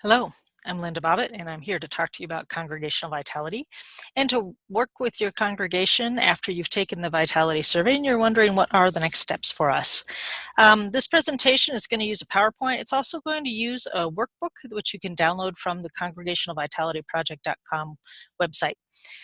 Hello, I'm Linda Bobbitt, and I'm here to talk to you about congregational vitality and to work with your congregation after you've taken the vitality survey and you're wondering what are the next steps for us. This presentation is going to use a PowerPoint. It's also going to use a workbook, which you can download from the congregationalvitalityproject.com website.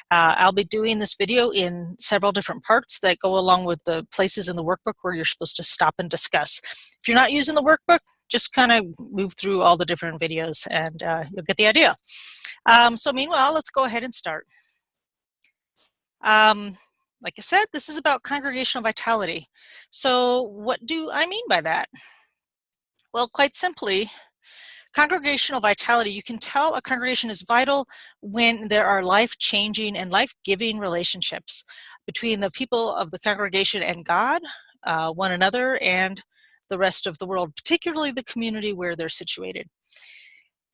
I'll be doing this video in several different parts that go along with the places in the workbook where you're supposed to stop and discuss. If you're not using the workbook, just kind of move through all the different videos and you'll get the idea. So meanwhile, let's go ahead and start. Like I said, this is about congregational vitality. So what do I mean by that? Well, quite simply, congregational vitality, you can tell a congregation is vital when there are life-changing and life-giving relationships between the people of the congregation and God, one another, and the rest of the world, particularly the community where they're situated.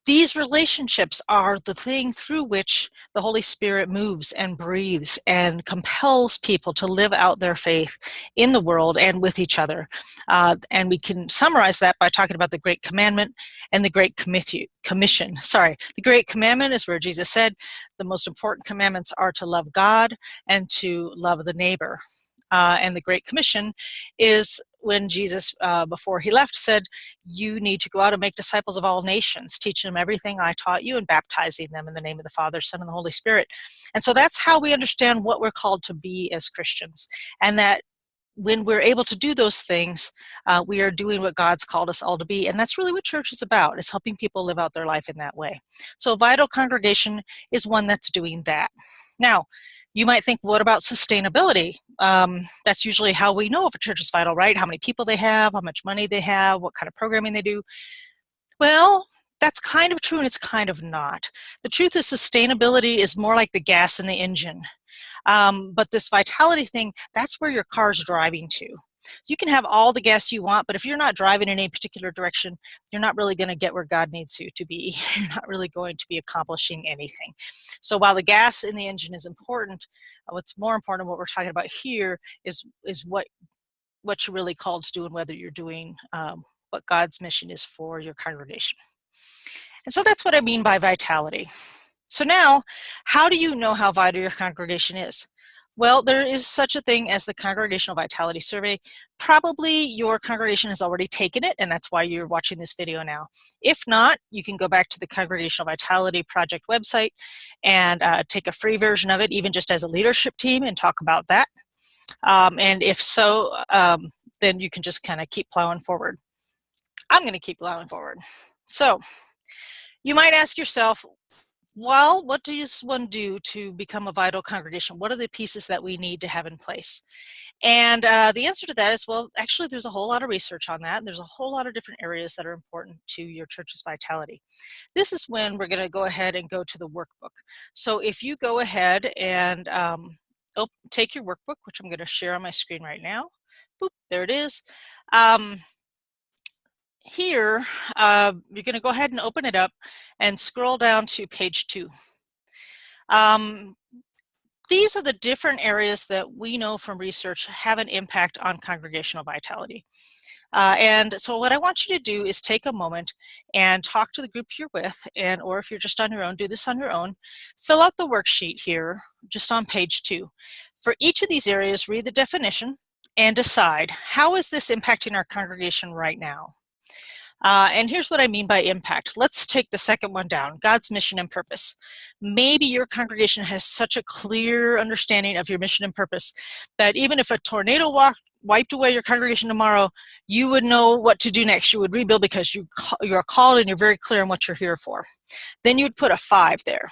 These relationships are the thing through which the Holy Spirit moves and breathes and compels people to live out their faith in the world and with each other. And we can summarize that by talking about the Great Commandment and the Great Commission. Sorry, the Great Commandment is where Jesus said the most important commandments are to love God and to love the neighbor. And the Great Commission is when Jesus, before he left, said, you need to go out and make disciples of all nations, teaching them everything I taught you and baptizing them in the name of the Father, Son, and the Holy Spirit. And so that's how we understand what we're called to be as Christians. And that when we're able to do those things, we are doing what God's called us all to be. And that's really what church is about, is helping people live out their life in that way. So a vital congregation is one that's doing that. Now, you might think, what about sustainability? That's usually how we know if a church is vital, right? How many people they have, how much money they have, what kind of programming they do. Well, that's kind of true and it's kind of not. The truth is sustainability is more like the gas in the engine. But this vitality thing, that's where your car's driving to. You can have all the gas you want, but if you're not driving in any particular direction, you're not really going to get where God needs you to be. You're not really going to be accomplishing anything. So while the gas in the engine is important, what's more important, what we're talking about here, is what you're really called to do and whether you're doing what God's mission is for your congregation. And so that's what I mean by vitality. So now, how do you know how vital your congregation is? Well, there is such a thing as the Congregational Vitality Survey. Probably your congregation has already taken it, and that's why you're watching this video now. If not, you can go back to the Congregational Vitality Project website and take a free version of it, even just as a leadership team, and talk about that. And if so, then you can just kind of keep plowing forward. I'm going to keep plowing forward. So you might ask yourself, well, what does one do to become a vital congregation? What are the pieces that we need to have in place? And the answer to that is, well, actually, there's a whole lot of research on that. And there's a whole lot of different areas that are important to your church's vitality. This is when we're going to go ahead and go to the workbook. So if you go ahead and take your workbook, which I'm going to share on my screen right now. Boop, there it is. Here, you're going to go ahead and open it up and scroll down to page 2. These are the different areas that we know from research have an impact on congregational vitality. And so what I want you to do is take a moment and talk to the group you're with, or if you're just on your own, do this on your own. Fill out the worksheet here, just on page 2. For each of these areas, read the definition and decide, how is this impacting our congregation right now? And here's what I mean by impact. Let's take the second one down, God's mission and purpose. Maybe your congregation has such a clear understanding of your mission and purpose that even if a tornado wiped away your congregation tomorrow, you would know what to do next. You would rebuild because you're called and you're very clear on what you're here for. Then you would put a 5 there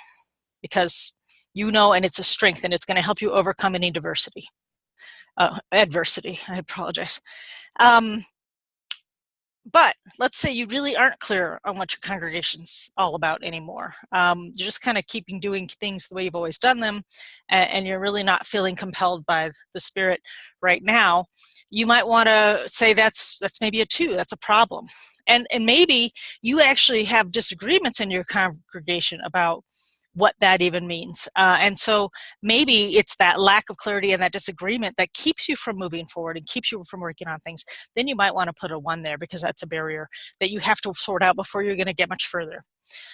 because you know, and it's a strength and it's going to help you overcome any adversity. I apologize. But let's say you really aren't clear on what your congregation's all about anymore. You're just kind of doing things the way you've always done them, and you're really not feeling compelled by the Spirit right now. You might want to say that's maybe a 2. That's a problem. And maybe you actually have disagreements in your congregation about what that even means. And so maybe it's that lack of clarity and that disagreement that keeps you from moving forward and keeps you from working on things. Then you might want to put a 1 there because that's a barrier that you have to sort out before you're going to get much further.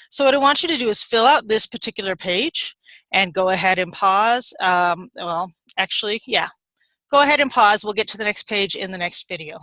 So what I want you to do is fill out this particular page and go ahead and pause. Well, actually, yeah, go ahead and pause. We'll get to the next page in the next video.